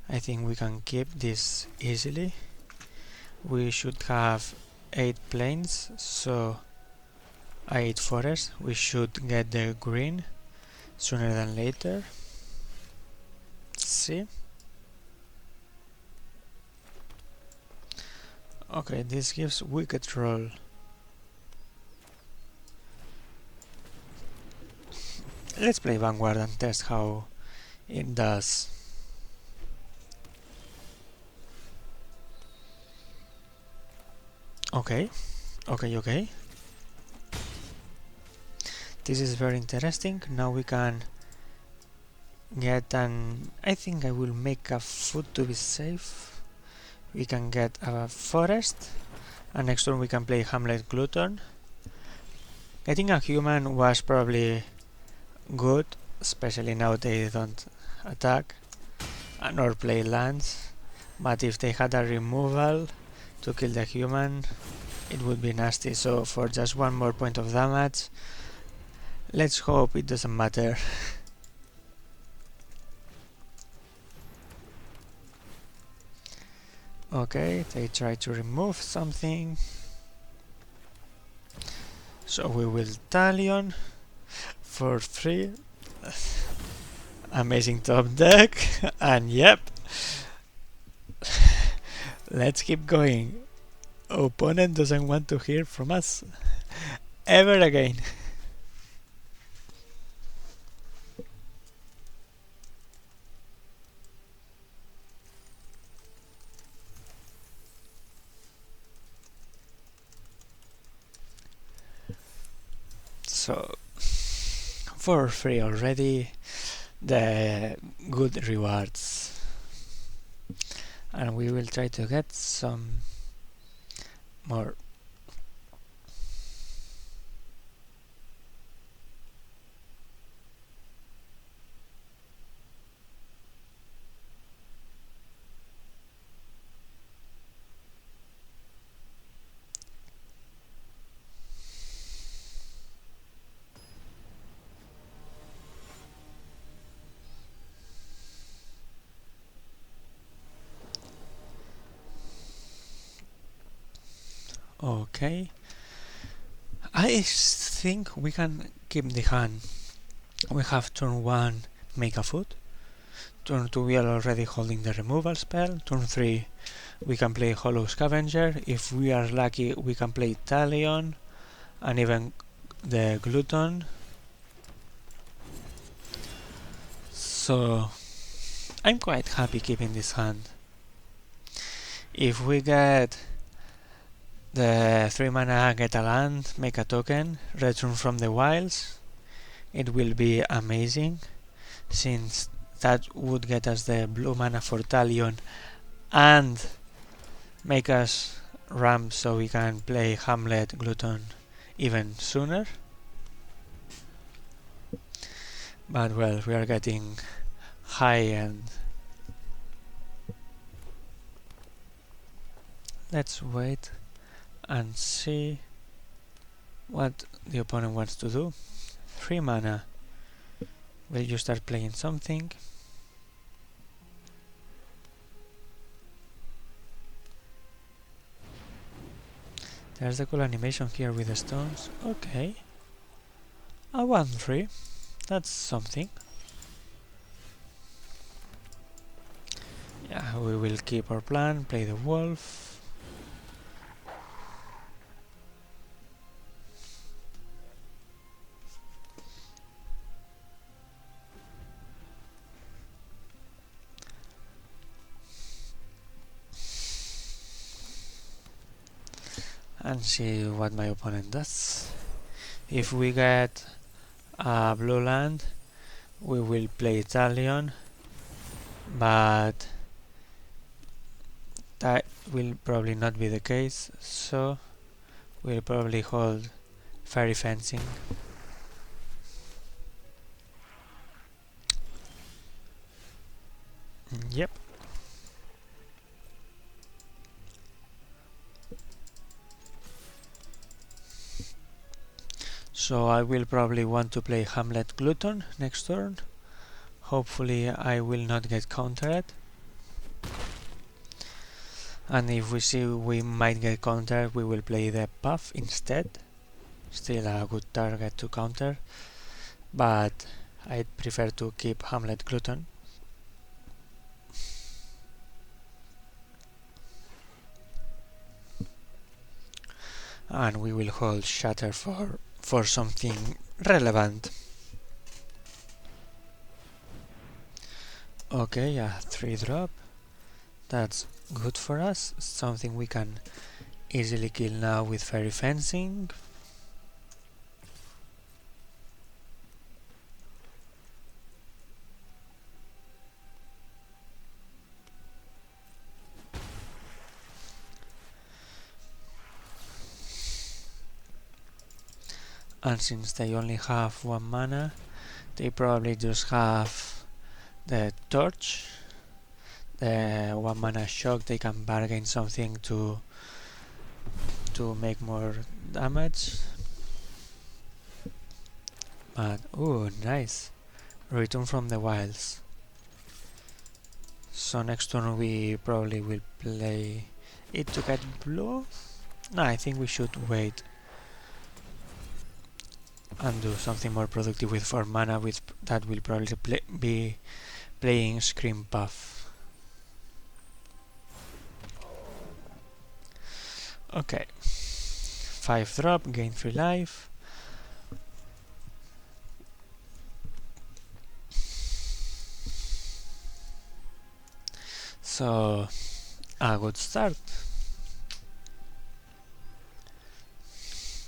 I think we can keep this easily. We should have 8 planes, so 8 forests. We should get the green sooner than later. Let's see. Okay, this gives wicked roll. Let's play Vanguard and test how it does. Okay, okay. This is very interesting. Now we can get an... I think I will make a food to be safe. We can get a forest, and next turn we can play Hamlet Glutton. Getting a human was probably good, especially now they don't attack nor play lands, but if they had a removal to kill the human, it would be nasty. So for just one more point of damage, let's hope it doesn't matter. Okay, they try to remove something, so we will Talion for 3. Amazing top deck, and yep, let's keep going. Opponent doesn't want to hear from us ever again. So, for free already, the good rewards. And we will try to get some more. Okay. I think we can keep the hand. We have turn 1 make a food. Turn 2 we are already holding the removal spell. Turn 3 we can play Hollow Scavenger. If we are lucky we can play Talion and even the Glutton. So I'm quite happy keeping this hand. If we get the 3 mana, get a land, make a token, return from the wilds, it will be amazing, since that would get us the blue mana for Talion and make us ramp so we can play Hamlet Glutton even sooner. But well, we are getting high end. Let's wait and see what the opponent wants to do. 3 mana. Will you start playing something? There's the cool animation here with the stones. Okay. A 1-3. That's something. Yeah, we will keep our plan, play the wolf. and see what my opponent does. If we get a blue land, we will play Talion, but that will probably not be the case, so we'll probably hold Fairy Fencing. Yep. So I will probably want to play Hamlet Glutton next turn. Hopefully I will not get countered. And if we see we might get countered, we will play the Puff instead. Still a good target to counter, but I'd prefer to keep Hamlet Glutton. And we will hold Shatter for something relevant. Okay, a 3-drop. That's good for us. Something we can easily kill now with Fairy Fencing. And since they only have 1 mana, they probably just have the Torch, the 1 mana Shock. They can bargain something to make more damage. But ooh, nice! Return from the wilds. So next turn we probably will play it to get blue. No, I think we should wait and do something more productive with 4 mana. With that will probably be playing Scream Puff. Okay, 5-drop, gain 3 life. So a good start.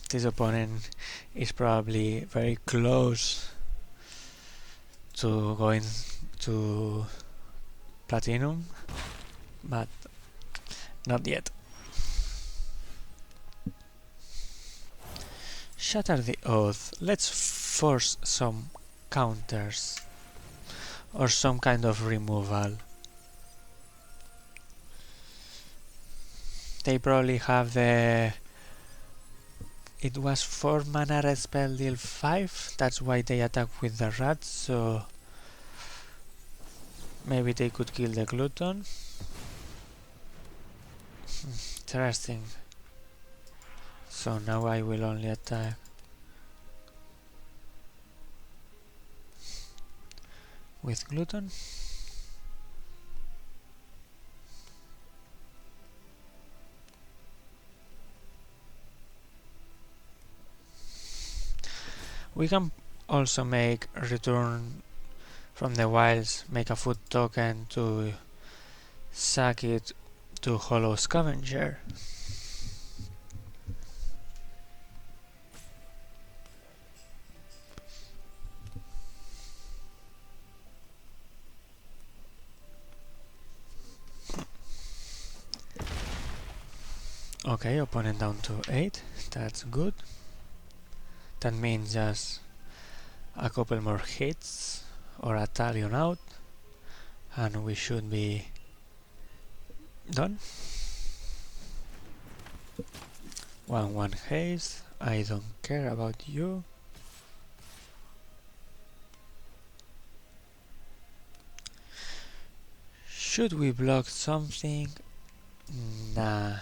This opponent is probably very close to going to Platinum, but not yet. Shatter the Oath. Let's force some counters or some kind of removal. They probably have the... It was 4 mana red spell deal 5, that's why they attack with the rat, so maybe they could kill the Glutton. Interesting. So now I will only attack with Glutton. We can also make return from the wilds, make a food token to sack it to Hollow Scavenger. Okay, opponent down to 8, that's good. That means just a couple more hits or a Talion out and we should be done. 1/1 haste, I don't care about you. Should we block something? Nah.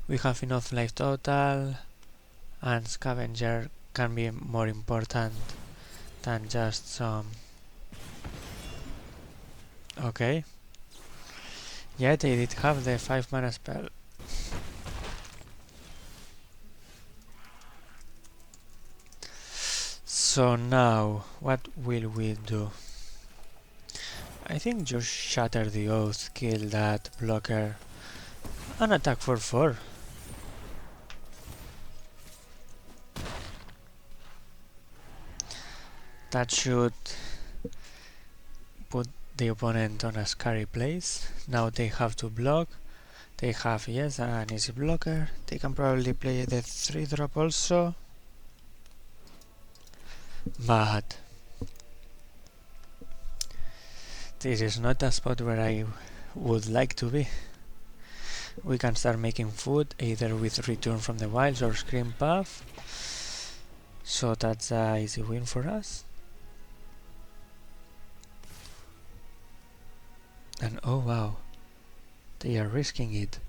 We have enough life total and Scavenger can be more important than just some... Okay. Yeah, they did have the 5 mana spell. So now, what will we do? I think just Shatter the Oath, kill that blocker and attack for 4. That should put the opponent on a scary place. Now they have to block. They have, yes, an easy blocker. They can probably play the 3-drop also. But this is not a spot where I would like to be. We can start making food either with Return from the Wilds or Scream Path. So that's an easy win for us. And oh wow, they are risking it.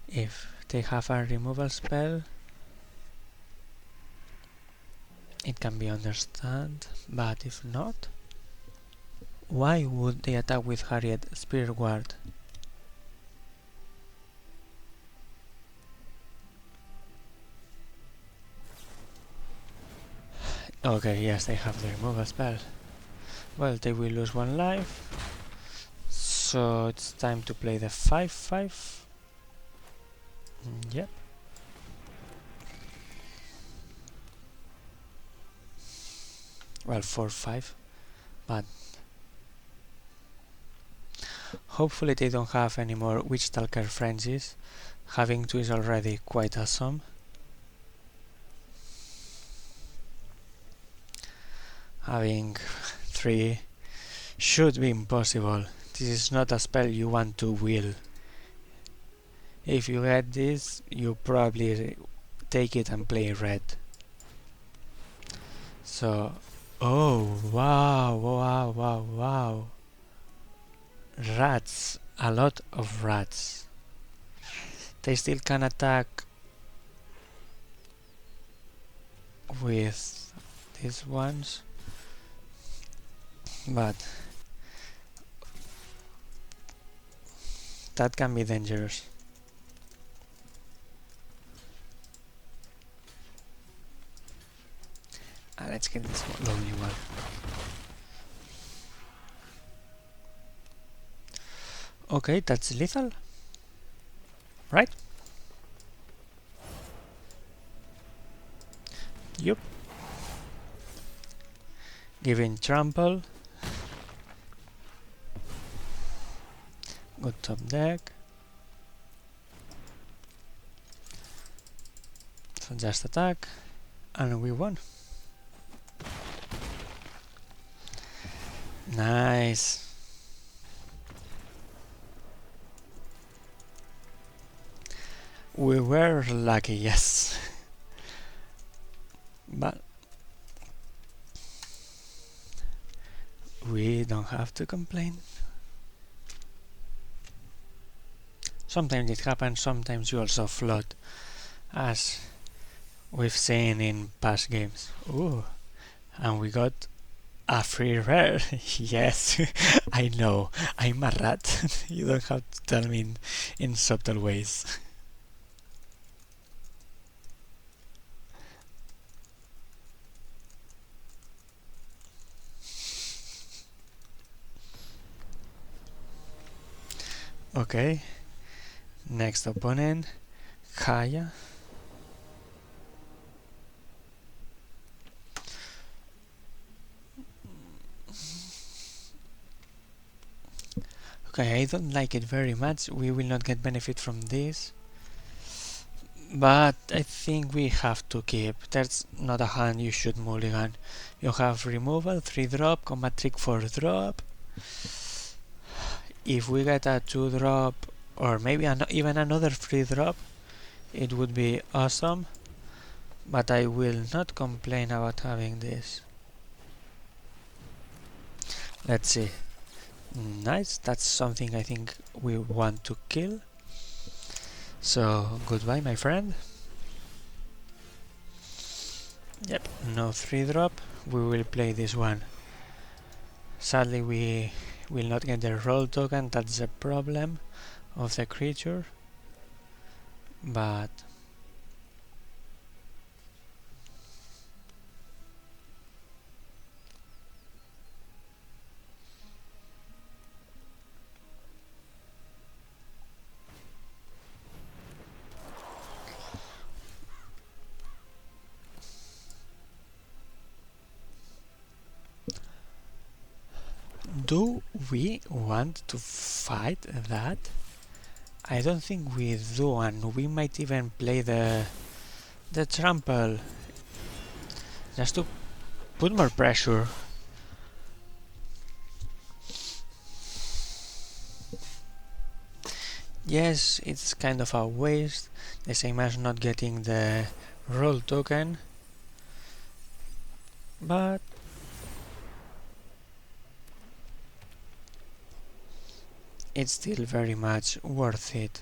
If they have a removal spell, it can be understood, but if not, why would they attack with Harriet Spirit Guard? Okay, yes, they have the removal spell. Well, they will lose 1 life, so it's time to play the 5-5. Yep. Well, 4-5, but hopefully they don't have any more Witch Stalker frenzies. Having 2 is already quite awesome. Having 3 should be impossible. This is not a spell you want to will. If you get this, you probably take it and play red. So, oh wow, wow, wow, wow. Rats, a lot of rats. They still can attack with these ones, but that can be dangerous. Let's get this lonely one. Okay, that's lethal, right? Yup. Giving trample. Good top deck. So just attack, and we won. Nice. We were lucky, yes. But we don't have to complain. Sometimes it happens, sometimes you also float, as we've seen in past games. Ooh, and we got a free rare. Yes, I know, I'm a rat. You don't have to tell me in subtle ways. Okay, next opponent, Kaya. Okay, I don't like it very much. We will not get benefit from this, but I think we have to keep. That's not a hand you should mulligan. You have removal, 3-drop, combat trick, 4-drop. If we get a 2-drop or maybe even another 3-drop, it would be awesome, but I will not complain about having this. Let's see. Nice, that's something I think we want to kill. So goodbye, my friend. Yep, no 3-drop. We will play this one. Sadly, we will not get the roll token. That's the problem of the creature. But Do we want to fight that? I don't think we do, and we might even play the trample just to put more pressure. Yes, it's kind of a waste, the same as not getting the roll token, but it's still very much worth it,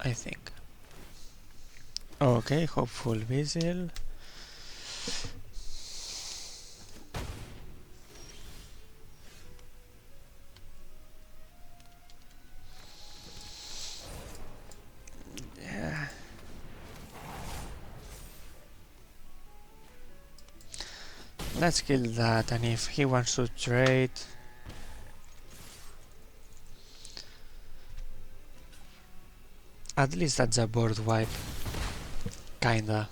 I think. Okay, hopeful Vigil. Yeah. Let's kill that, and if he wants to trade, at least that's a board wipe. Kinda.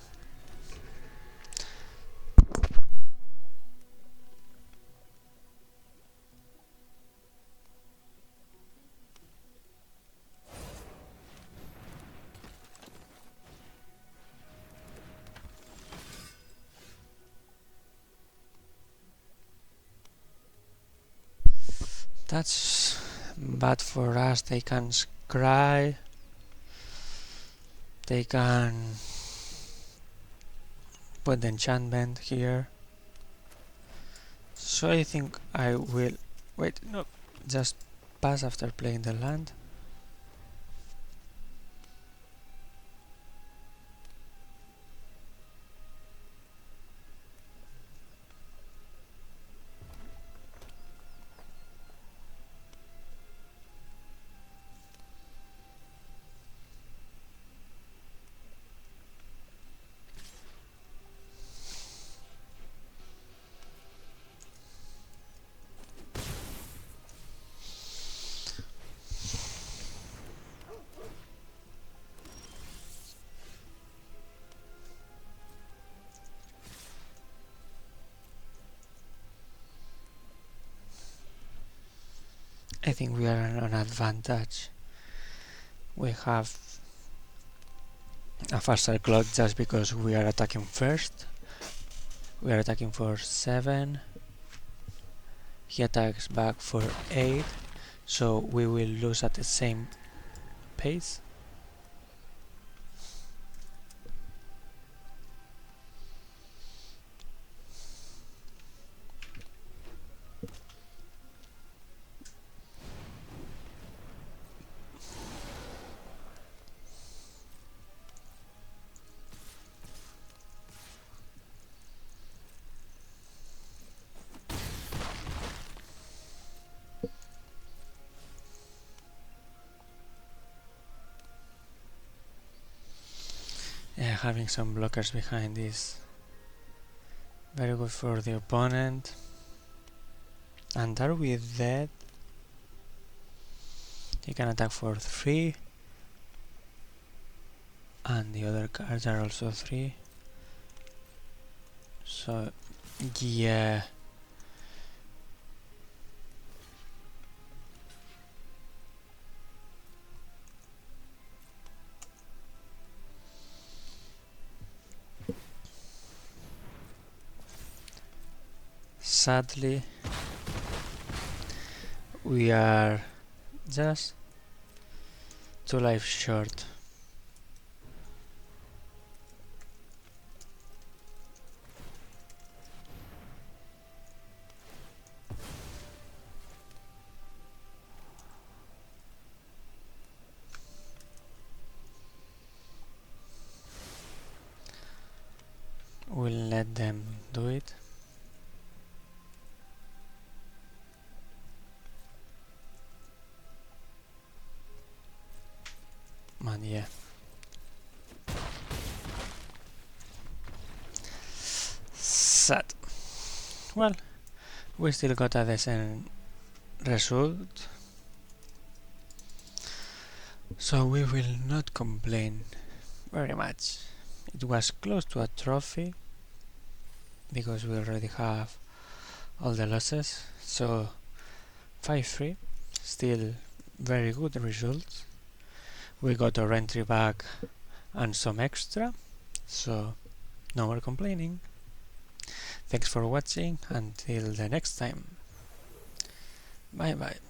That's bad for us. They can scry. They can put the enchantment here. So I think I will... Wait, no. Just pass after playing the land. I think we are on advantage. We have a faster clock just because we are attacking first. We are attacking for 7. He attacks back for 8. So we will lose at the same pace. Yeah, having some blockers behind is very good for the opponent. And are we dead? He can attack for 3. And the other cards are also 3. So, yeah. Sadly, we are just 2 lives short. We'll let them do it. Man, yeah. Sad. Well, we still got a decent result, so we will not complain very much. It was close to a trophy because we already have all the losses. So 5-3, still very good results. We got our entry back and some extra, so no more complaining. Thanks for watching, until the next time. Bye bye.